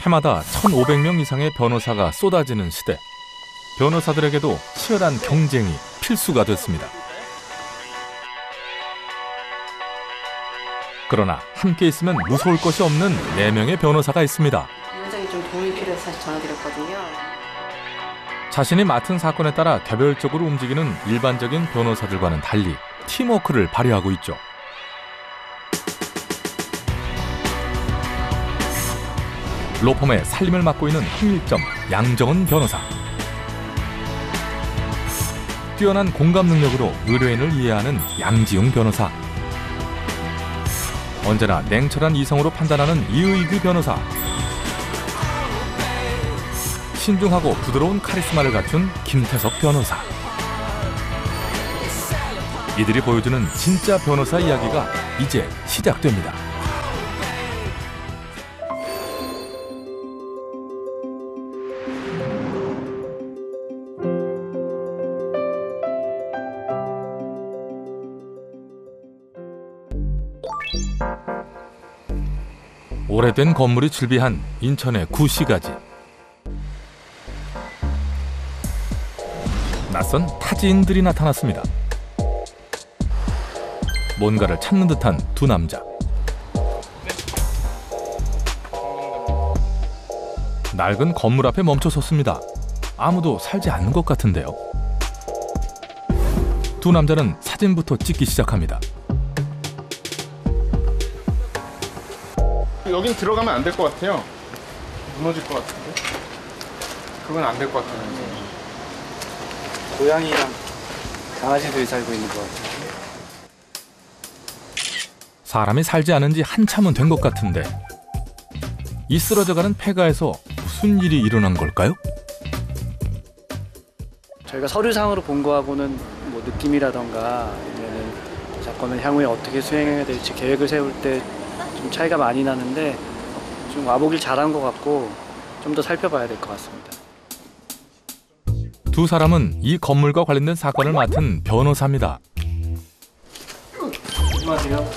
해마다 1,500명 이상의 변호사가 쏟아지는 시대. 변호사들에게도 치열한 경쟁이 필수가 됐습니다. 그러나 함께 있으면 무서울 것이 없는 4명의 변호사가 있습니다. 굉장히 좀 도움이 필요해서 사실 전화드렸거든요. 자신이 맡은 사건에 따라 개별적으로 움직이는 일반적인 변호사들과는 달리 팀워크를 발휘하고 있죠. 로펌의 살림을 맡고 있는 홍일점, 양정은 변호사. 뛰어난 공감 능력으로 의뢰인을 이해하는 양지웅 변호사. 언제나 냉철한 이성으로 판단하는 이의규 변호사. 신중하고 부드러운 카리스마를 갖춘 김태석 변호사. 이들이 보여주는 진짜 변호사 이야기가 이제 시작됩니다. 오래된 건물이 즐비한 인천의 구시가지. 낯선 타지인들이 나타났습니다. 뭔가를 찾는 듯한 두 남자. 낡은 건물 앞에 멈춰섰습니다. 아무도 살지 않는 것 같은데요. 두 남자는 사진부터 찍기 시작합니다. 여긴 들어가면 안 될 것 같아요. 무너질 것 같은데. 그건 안 될 것 같아요. 고양이랑 강아지들이 살고 있는 것 같아요. 사람이 살지 않은 지 한참은 된 것 같은데 이 쓰러져가는 폐가에서 무슨 일이 일어난 걸까요? 저희가 서류상으로 본 거하고는 뭐 느낌이라던가 아니면은 사건을 향후에 어떻게 수행해야 될지 계획을 세울 때 좀 차이가 많이 나는데 좀 와보길 잘한 것 같고 좀 더 살펴봐야 될 것 같습니다. 두 사람은 이 건물과 관련된 사건을 맡은 변호사입니다. 안녕하세요.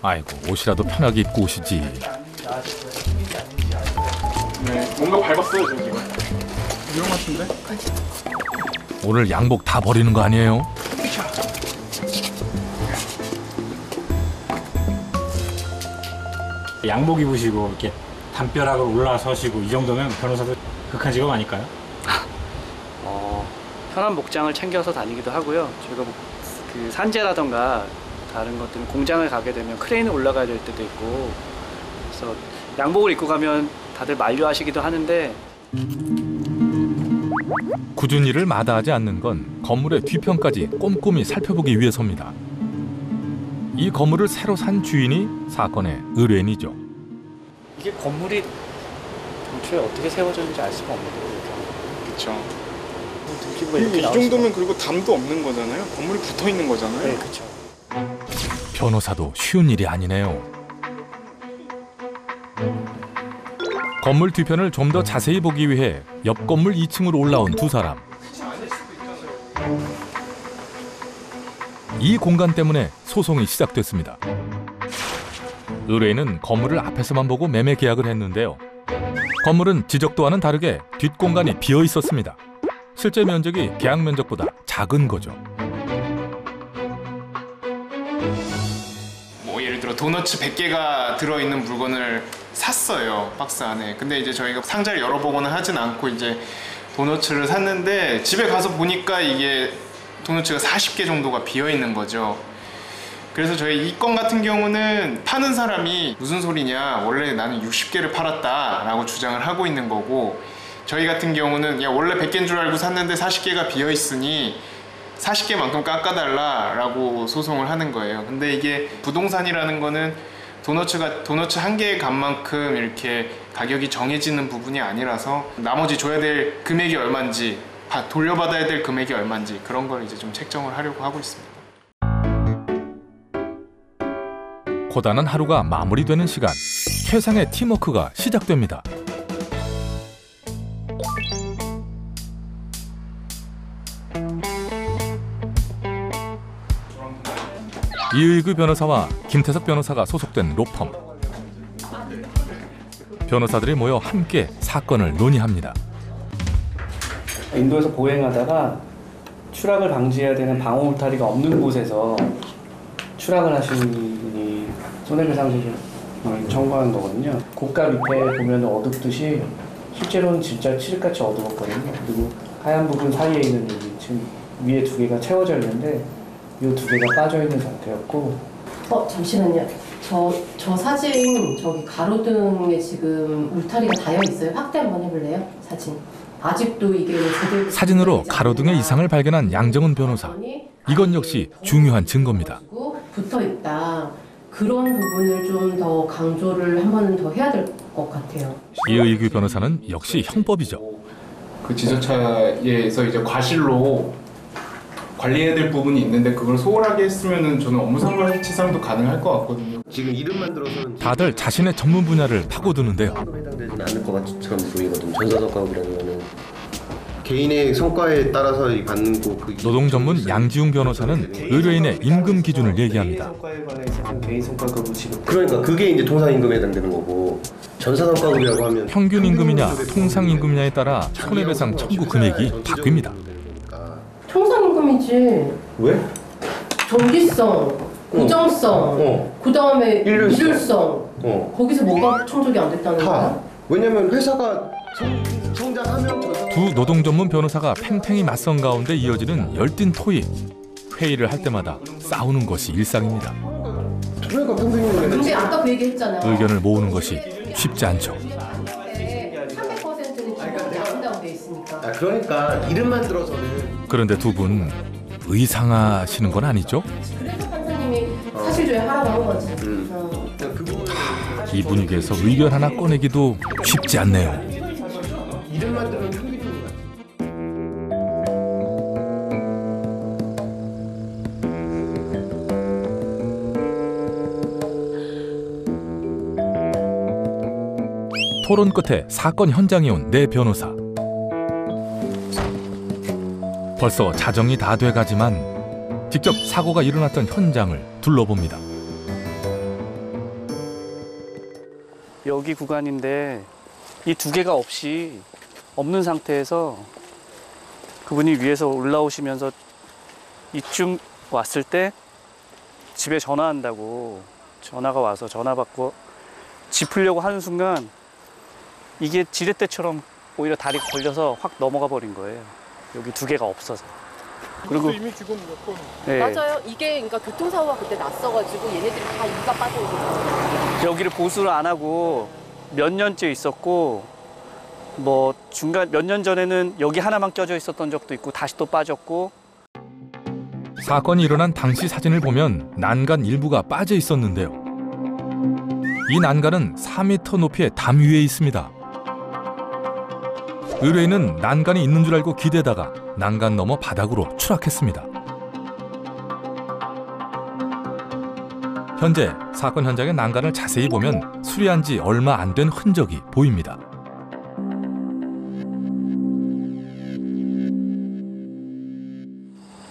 아이고, 옷이라도 편하게 입고 오시지. 네, 뭔가 밟았어요, 저 지금. 위험하신데? 오늘 양복 다 버리는 거 아니에요? 양복 입으시고 이렇게 담벼락을 올라서시고 이 정도면 변호사들 극한 직업 아닐까요? 편한 복장을 챙겨서 다니기도 하고요. 저희가 그 산재라던가 다른 것들 공장을 가게 되면 크레인을 올라가야 될 때도 있고 그래서 양복을 입고 가면 다들 만류하시기도 하는데 굳은 일을 마다하지 않는 건 건물의 뒤편까지 꼼꼼히 살펴보기 위해서입니다. 이 건물을 새로 산 주인이 사건의 의뢰인이죠. 이게 건물이 당초에 어떻게 세워졌는지 알 수가 없는데 그렇죠. 등기부가 그리고 이렇게 이 나올 수가 정도면 그리고 담도 없는 거잖아요. 건물이 붙어 있는 거잖아요. 네, 그렇죠. 변호사도 쉬운 일이 아니네요. 건물 뒤편을 좀 더 자세히 보기 위해 옆 건물 2층으로 올라온 두 사람. 이 공간 때문에 소송이 시작됐습니다. 의뢰인은 건물을 앞에서만 보고 매매 계약을 했는데요. 건물은 지적도와는 다르게 뒷공간이 비어 있었습니다. 실제 면적이 계약 면적보다 작은 거죠. 뭐 예를 들어 도너츠 100개가 들어있는 물건을 샀어요, 박스 안에. 근데 이제 저희가 상자를 열어보거나 하진 않고 이제 도너츠를 샀는데 집에 가서 보니까 이게 도너츠가 40개 정도가 비어 있는 거죠. 그래서 저희 이 건 같은 경우는 파는 사람이 무슨 소리냐, 원래 나는 60개를 팔았다 라고 주장을 하고 있는 거고, 저희 같은 경우는 야 원래 100개인 줄 알고 샀는데 40개가 비어 있으니 40개만큼 깎아달라 라고 소송을 하는 거예요. 근데 이게 부동산이라는 거는 도너츠 한 개의 값만큼 이렇게 가격이 정해지는 부분이 아니라서 나머지 줘야 될 금액이 얼마인지, 돌려받아야 될 금액이 얼마인지 그런 걸 이제 좀 책정을 하려고 하고 있습니다. 고단한 하루가 마무리되는 시간, 최상의 팀워크가 시작됩니다. 이의규 변호사와 김태석 변호사가 소속된 로펌. 변호사들이 모여 함께 사건을 논의합니다. 인도에서 보행하다가 추락을 방지해야 되는 방어 울타리가 없는 곳에서 추락을 하신 분이 손해배상을 청구하는 거거든요. 고가 밑에 보면 어둡듯이 실제로는 진짜 칠흑같이 어두웠거든요. 그리고 하얀 부분 사이에 있는 여기 지금 위에 두 개가 채워져 있는데 이 두 개가 빠져 있는 상태였고. 잠시만요. 저 사진 저기 가로등에 지금 울타리가 닿여 있어요. 확대 한번 해볼래요? 사진. 아직도 이게 제대로 사진으로 가로등의 이상을 발견한 양정은 변호사. 이건 역시 중요한 증거입니다. 붙어 있다. 그런 부분을 좀 더 강조를 한 번은 더 해야 될 것 같아요. 이의규 변호사는 역시 형법이죠. 그 지저차에서 이제 과실로 관리해야 될 부분이 있는데 그걸 소홀하게 했으면은 저는 업무상과실치상도 가능할 것 같거든요. 지금 이름만 들어서는 다들 자신의 전문 분야를 파고드는데요. 해당되지는 않을 것 같처럼 보이거든요. 전사성과급이라는 거는 개인의 성과에 따라서 받는 그 노동 전문 양지웅 변호사는 의뢰인의 임금 기준을 얘기합니다. 성과에 관해서 개인 성과급을 지급. 그러니까 그게 이제 통상임금에 해당되는 거고 전사성과급이라고 하면 평균 임금이냐 통상 임금이냐에 따라 손해배상 청구 금액이 바뀝니다. 통상임금이지. 왜? 정기성, 고정성, 그 다음에 일률성. 거기서 뭐가 충족이 안 됐다는 다. 거야? 왜냐면 회사가 성장하면 두 노동 전문 변호사가 팽팽히 맞선 가운데 이어지는 열띤 토의. 회의를 할 때마다 싸우는 것이 일상입니다. 그러니까 평균임금에 근데 아까 그 얘기 했잖아. 의견을 모으는 것이 쉽지 않죠. 300%는 기본이 나온다고 돼 있으니까. 그러니까 이름만 들어서는 그런데 두 분 의상하시는 건 아니죠? 그래서 판사님이 사실조회 하라고 한 거지. 그 부분은 이 분위기에서 의견 하나 꺼내기도 쉽지 않네요. 이름만 들으면 평균임금 같아. 토론 끝에 사건 현장에 온 내 변호사. 벌써 자정이 다 돼가지만 직접 사고가 일어났던 현장을 둘러봅니다. 여기 구간인데 이 두 개가 없는 상태에서 그분이 위에서 올라오시면서 이쯤 왔을 때 집에 전화한다고 전화가 와서 전화 받고 짚으려고 하는 순간 이게 지렛대처럼 오히려 다리가 걸려서 확 넘어가 버린 거예요. 여기 두 개가 없어서. 그리고 이미 지금 몇 번. 네, 맞아요. 이게 그러니까 교통사고가 그때 났어가지고 얘네들이 다 이가 빠져 있는 거예요. 여기를 보수를 안 하고 몇 년째 있었고 뭐 중간 몇 년 전에는 여기 하나만 껴져 있었던 적도 있고 다시 또 빠졌고. 사건이 일어난 당시 사진을 보면 난간 일부가 빠져 있었는데요. 이 난간은 4m 높이의 담 위에 있습니다. 의뢰인은 난간이 있는 줄 알고 기대다가 난간 너머 바닥으로 추락했습니다. 현재 사건 현장의 난간을 자세히 보면 수리한 지 얼마 안 된 흔적이 보입니다.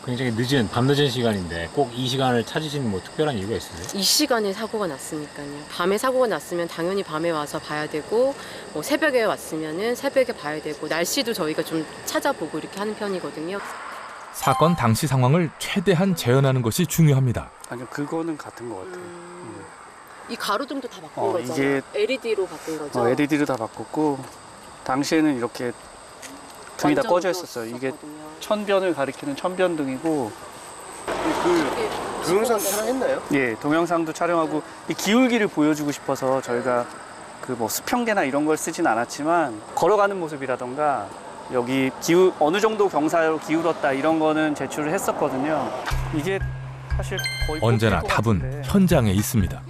굉장히 밤늦은 시간인데 꼭 이 시간을 찾으신 뭐 특별한 이유가 있으세요? 이 시간에 사고가 났으니까요. 밤에 사고가 났으면 당연히 밤에 와서 봐야 되고 뭐 새벽에 왔으면은 새벽에 봐야 되고 날씨도 저희가 좀 찾아보고 이렇게 하는 편이거든요. 사건 당시 상황을 최대한 재현하는 것이 중요합니다. 아니요, 그거는 같은 것 같아요. 이 가로등도 다 바꾼 거죠? 이게 LED로 바꾼 거죠? LED로 다 바꿨고 당시에는 이렇게 등이 다 꺼져 있었어요. 이게 천변을 가리키는 천변등이고. 그 동영상 촬영했나요? 예, 동영상도 촬영하고 이 기울기를 보여주고 싶어서 저희가 그 뭐 수평계나 이런 걸 쓰진 않았지만 걸어가는 모습이라던가 여기 어느 정도 경사로 기울었다 이런 거는 제출을 했었거든요. 이게 사실 거의 언제나 꼽힐 것 답은 같은데 현장에 있습니다.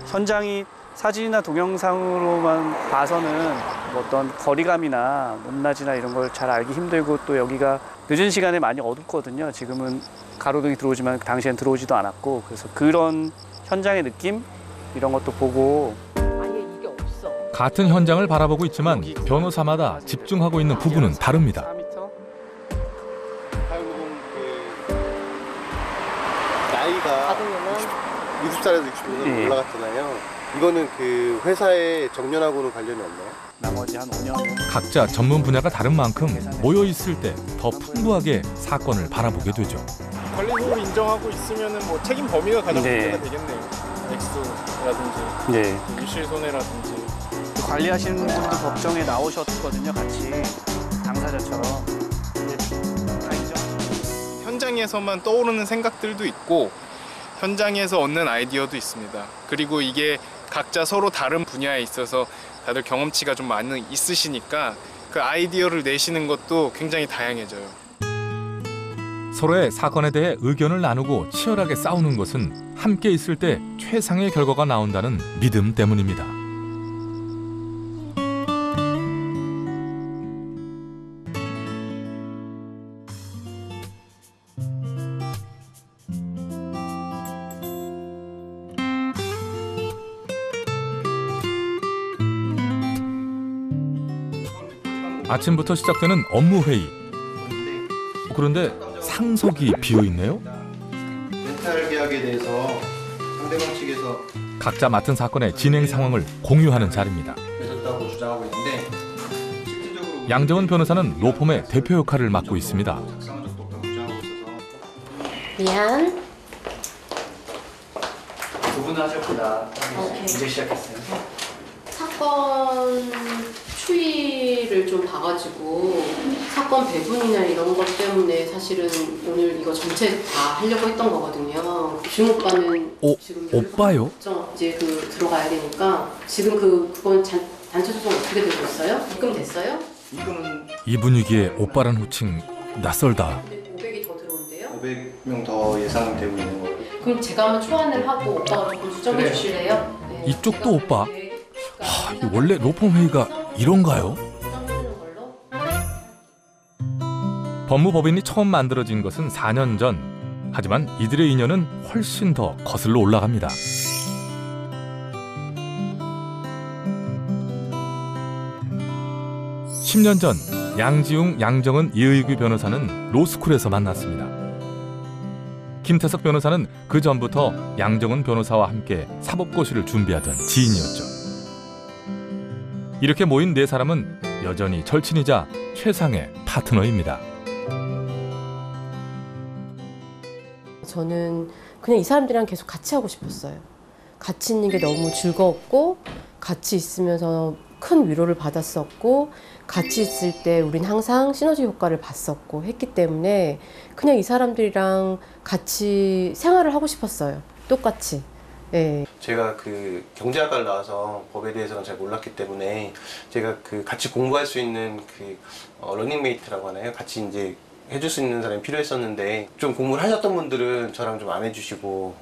현장이 사진이나 동영상으로만 봐서는 뭐 어떤 거리감이나 높낮이나 이런 걸 잘 알기 힘들고 또 여기가 늦은 시간에 많이 어둡거든요. 지금은 가로등이 들어오지만 당시엔 들어오지도 않았고 그래서 그런 현장의 느낌 이런 것도 보고. 아예 이게 없어. 같은 현장을 바라보고 있지만 변호사마다 집중하고 있는 부분은 다릅니다. 4m? 890 나이가 가동에는 60살에서 65년 예. 올라갔잖아요. 이거는 그 회사의 정년하고는 관련이 없나요? 나머지 한 5년 각자 전문 분야가 다른 만큼 모여 있을 때 더 풍부하게 사건을 바라보게 되죠. 관리소로 인정하고 있으면은 뭐 책임 범위가 가장 네. 문제가 되겠네요. 액수라든지 네. 유실 손해라든지. 관리하시는 분도 법정에 나오셨거든요. 같이 당사자처럼. 근데 다 인정하시죠. 현장에서만 떠오르는 생각들도 있고 현장에서 얻는 아이디어도 있습니다. 그리고 이게 각자 서로 다른 분야에 있어서 다들 경험치가 좀 많이 있으시니까 그 아이디어를 내시는 것도 굉장히 다양해져요. 서로의 사건에 대해 의견을 나누고 치열하게 싸우는 것은 함께 있을 때 최상의 결과가 나온다는 믿음 때문입니다. 아침부터 시작되는 업무 회의. 그런데 상석이 비어 있네요. 렌탈 계약에 대해서 상대방 측에서 각자 맡은 사건의 진행 상황을 공유하는 자리입니다. 맺었다고 주장하고 있는데 실질적으로 양정은 변호사는 로펌의 대표 역할을 맡고 있습니다. 작성한 적도 없다고 주장하고 있어서 미안. 구분하셨구나. 오케이. 이제 시작했어요. 사건 추이를 좀 봐가지고 사건 배분이나 이런 것 때문에 사실은 오늘 이거 전체 다 하려고 했던 거거든요. 중 오빠는 지금 오빠요? 이제 그 들어가야 되니까 지금 그건 단체 소송 어떻게 되고 있어요? 입금됐어요? 이거는 이 분위기에 오빠란 호칭 낯설다. 500이 더 들어온대요? 500명 더 예상되고 있는 거예요. 그럼 제가 한번 초안을 하고 오빠가 조금 수정해 주실래요? 네. 이쪽도 오빠? 이 원래 로펌 회의가 이런가요? 법무법인이 처음 만들어진 것은 4년 전. 하지만 이들의 인연은 훨씬 더 거슬러 올라갑니다. 10년 전 양지웅, 양정은, 이의규 변호사는 로스쿨에서 만났습니다. 김태석 변호사는 그 전부터 양정은 변호사와 함께 사법고시를 준비하던 지인이었죠. 이렇게 모인 네 사람은 여전히 절친이자 최상의 파트너입니다. 저는 그냥 이 사람들이랑 계속 같이 하고 싶었어요. 같이 있는 게 너무 즐거웠고 같이 있으면서 큰 위로를 받았었고 같이 있을 때 우린 항상 시너지 효과를 봤었고 했기 때문에 그냥 이 사람들이랑 같이 생활을 하고 싶었어요. 똑같이. 예. 제가 그 경제학과를 나와서 법에 대해서는 잘 몰랐기 때문에 제가 그 같이 공부할 수 있는 그 러닝메이트라고 하나요? 같이 이제 해줄 수 있는 사람이 필요했었는데 좀 공부를 하셨던 분들은 저랑 좀 안 해주시고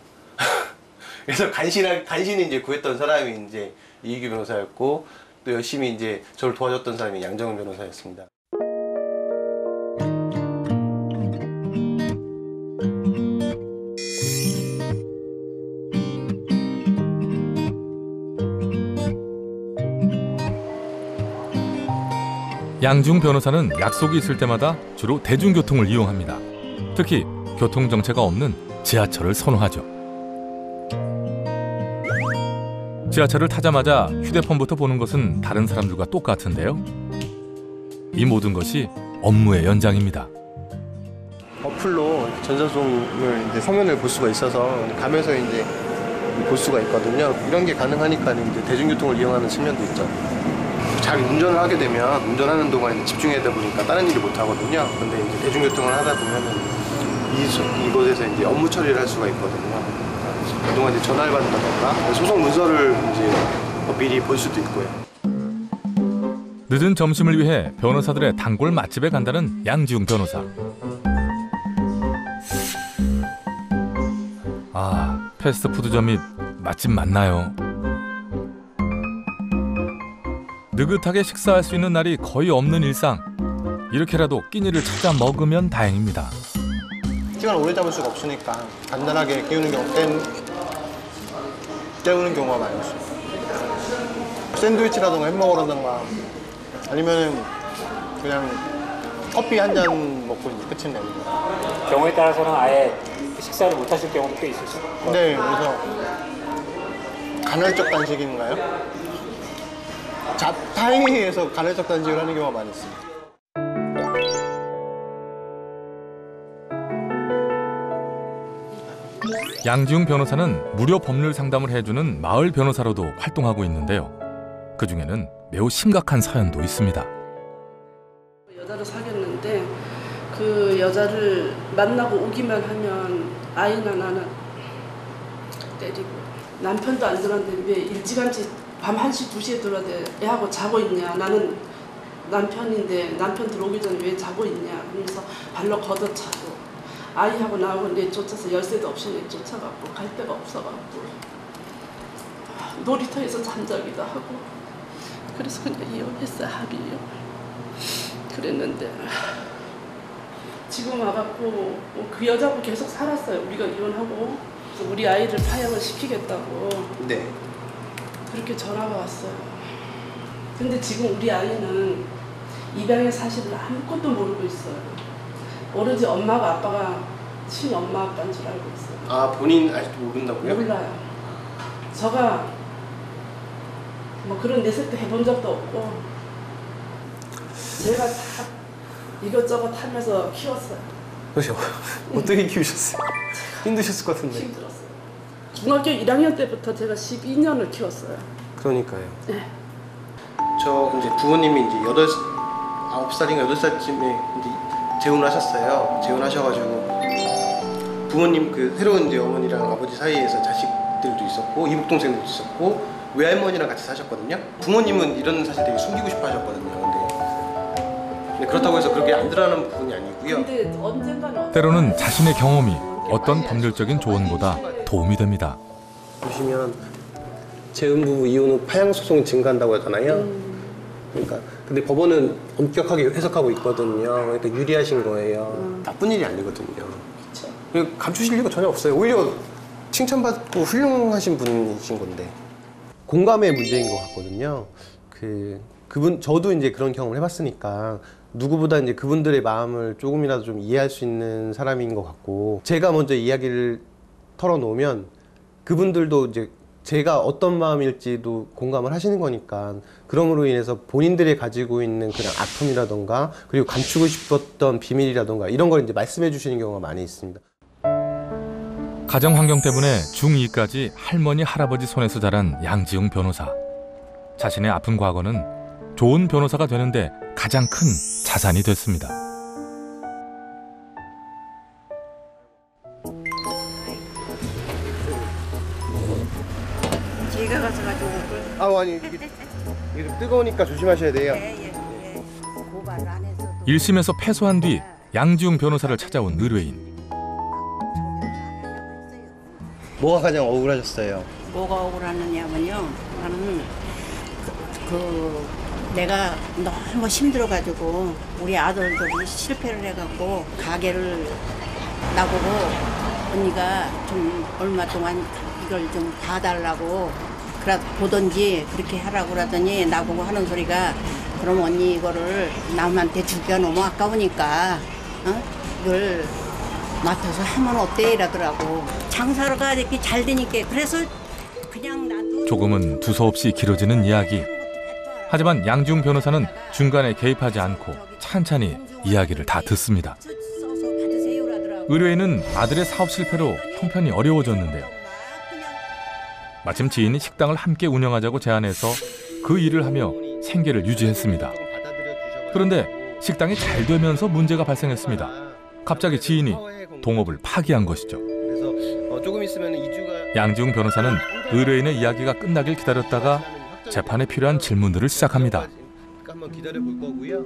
그래서 간신히 이제 구했던 사람이 이제 이의규 변호사였고 또 열심히 이제 저를 도와줬던 사람이 양정은 변호사였습니다. 양중 변호사는 약속이 있을 때마다 주로 대중교통을 이용합니다. 특히 교통정체가 없는 지하철을 선호하죠. 지하철을 타자마자 휴대폰부터 보는 것은 다른 사람들과 똑같은데요. 이 모든 것이 업무의 연장입니다. 어플로 전자소송을 이제 서면을 볼 수가 있어서 가면서 이제 볼 수가 있거든요. 이런 게 가능하니까 이제 대중교통을 이용하는 측면도 있죠. 잘 운전을 하게 되면 운전하는 동안 집중해야 되다 보니까 다른 일을 못 하거든요. 근데 이제 대중교통을 하다 보면은 이곳에서 이제 업무 처리를 할 수가 있거든요. 그동안 이제 전화를 받는다던가 소송 문서를 이제 미리 볼 수도 있고요. 늦은 점심을 위해 변호사들의 단골 맛집에 간다는 양지웅 변호사. 아, 패스트푸드점이 맛집 맞나요? 느긋하게 식사할 수 있는 날이 거의 없는 일상. 이렇게라도 끼니를 찾아 먹으면 다행입니다. 시간을 오래 잡을 수가 없으니까 간단하게 때우는 경우가 많이 있어요. 샌드위치라든가 햄버거라든가 아니면은 그냥 커피 한 잔 먹고 이제 끝이 냅니다. 경우에 따라서는 아예 식사를 못 하실 경우도 꽤 있으시죠? 네, 그래서 간헐적 단식인가요? 타이에서 간헐적 단식을 하는 경우가 많이 있습니다. 양지웅 변호사는 무료 법률 상담을 해주는 마을 변호사로도 활동하고 있는데요. 그중에는 매우 심각한 사연도 있습니다. 여자를 사귀었는데 그 여자를 만나고 오기만 하면 아이나 나는 때리고, 남편도 안 들었는데 왜 일찌감치 밤 1시, 2시에 들어야 돼? 애하고 자고 있냐? 나는 남편인데 남편 들어오기 전에 왜 자고 있냐? 그러면서 발로 걷어차고, 아이하고 나하고 내쫓아서 열쇠도 없이 내쫓아갖고 갈 데가 없어갖고 놀이터에서 잠자기도 하고, 그래서 그냥 이혼했어요. 합의요. 그랬는데 지금 와갖고 그 여자하고 계속 살았어요. 우리가 이혼하고. 그래서 우리 아이를 파양을 시키겠다고. 네. 그렇게 전화가 왔어요. 근데 지금 우리 아이는 입양의 사실을 아무것도 모르고 있어요. 오로지 엄마가 아빠가 친엄마 아빠인 줄 알고 있어요. 아, 본인 아직도 모른다고요? 몰라요. 저가 뭐 그런 내색도 해본 적도 없고, 제가 다 이것저것 하면서 키웠어요. 그렇죠. 어떻게 키우셨어요? 힘드셨을 것 같은데. 힘들었어요. 중학교 1학년 때부터 제가 12년을 키웠어요. 그러니까요. 네. 저 이제 부모님이 이제 9살인가 8살쯤에 이제 재혼을 하셨어요. 재혼하셔가지고 부모님 그 새로운 이제 어머니랑 아버지 사이에서 자식들도 있었고 이복 동생들도 있었고 외할머니랑 같이 사셨거든요. 부모님은 이런 사실 되게 숨기고 싶어 하셨거든요. 근데 그렇다고 해서 그렇게 안 드러나는 부분이 아니고요. 근데 언젠가는 때로는 자신의 경험이 어떤 법률적인 조언보다 도움이 됩니다. 보시면 재혼 부부 이혼 후 파양 소송이 증가한다고 하잖아요. 그러니까 근데 법원은 엄격하게 해석하고 있거든요. 그러니까 유리하신 거예요. 나쁜 일이 아니거든요. 그리고 감추실 이유가 전혀 없어요. 오히려 칭찬받고 훌륭하신 분이신 건데 공감의 문제인 것 같거든요. 그분 저도 이제 그런 경험을 해봤으니까 누구보다 이제 그분들의 마음을 조금이라도 좀 이해할 수 있는 사람인 것 같고, 제가 먼저 이야기를 털어놓으면 그분들도 이제 제가 어떤 마음일지도 공감을 하시는 거니까, 그럼으로 인해서 본인들이 가지고 있는 그냥 아픔이라던가 그리고 감추고 싶었던 비밀이라던가 이런 걸 이제 말씀해 주시는 경우가 많이 있습니다. 가정 환경 때문에 중2까지 할머니 할아버지 손에서 자란 양지웅 변호사. 자신의 아픈 과거는 좋은 변호사가 되는데 가장 큰 자산이 됐습니다. 제가 가서 가지고 아니 이게 좀 뜨거우니까 조심하셔야 돼요. 고발을 안 해서 1심에서 패소한 뒤 양지웅 변호사를 찾아온 의뢰인. 뭐가 가장 억울하셨어요? 뭐가 억울하느냐면요, 나는 내가 너무 힘들어가지고 우리 아들들이 실패를 해갖고 가게를 나보고 언니가 좀 얼마 동안 이걸 좀 봐달라고 보던지 그렇게 하라고 그러더니 나보고 하는 소리가, 그럼 언니 이거를 남한테 주기가 너무 아까우니까 이걸 맡아서 하면 어때 이러더라고. 장사가 이렇게 잘 되니까. 그래서 그냥 나도 조금은 두서없이 길어지는 이야기. 하지만 양지웅 변호사는 중간에 개입하지 않고 찬찬히 이야기를 다 듣습니다. 의뢰인은 아들의 사업 실패로 형편이 어려워졌는데요. 마침 지인이 식당을 함께 운영하자고 제안해서 그 일을 하며 생계를 유지했습니다. 그런데 식당이 잘 되면서 문제가 발생했습니다. 갑자기 지인이 동업을 파기한 것이죠. 그래서 조금 있으면 이주가 양지웅 변호사는 의뢰인의 이야기가 끝나길 기다렸다가 재판에 필요한 질문들을 시작합니다. 한번 기다려 볼 거고요.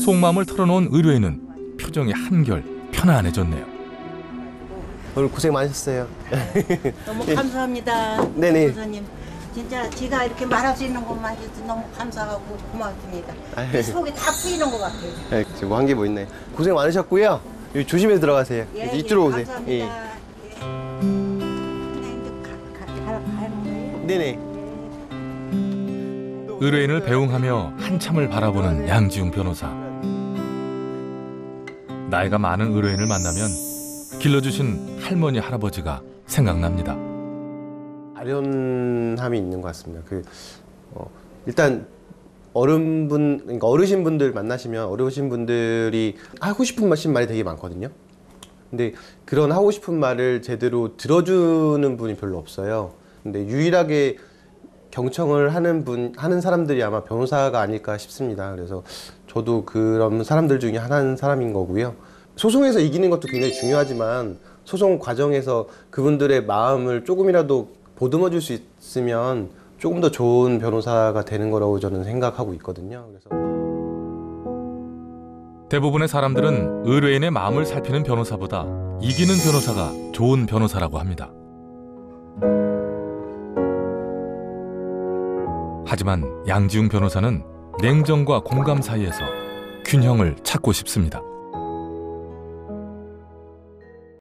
속마음을 털어놓은 의뢰인은 표정이 한결 편안해졌네요. 오늘 고생 많으셨어요. 너무 감사합니다. 네네. 변호사님. 진짜 제가 이렇게 말할 수 있는 것만 해도 너무 감사하고 고맙습니다. 속이 다 풀리는 것 같아요. 네, 지금 한 게 뭐 있네. 고생 많으셨고요. 여기 조심해서 들어가세요. 예, 이쪽으로 오세요. 감사합니다. 예. 가는 거예요? 네네. 의뢰인을 배웅하며 한참을 바라보는 양지웅 변호사. 나이가 많은 의뢰인을 만나면 길러주신 할머니 할아버지가 생각납니다. 아련함이 있는 것 같습니다. 일단 그러니까 어르신분들 만나시면 어르신분들이 하고 싶은 말이 되게 많거든요. 근데 그런 하고 싶은 말을 제대로 들어주는 분이 별로 없어요. 근데 유일하게 경청을 하는 사람들이 아마 변호사가 아닐까 싶습니다. 그래서 저도 그런 사람들 중에 하나인 사람인 거고요. 소송에서 이기는 것도 굉장히 중요하지만 소송 과정에서 그분들의 마음을 조금이라도 보듬어 줄 수 있으면 조금 더 좋은 변호사가 되는 거라고 저는 생각하고 있거든요. 그래서 대부분의 사람들은 의뢰인의 마음을 살피는 변호사보다 이기는 변호사가 좋은 변호사라고 합니다. 하지만 양지웅 변호사는 냉정과 공감 사이에서 균형을 찾고 싶습니다.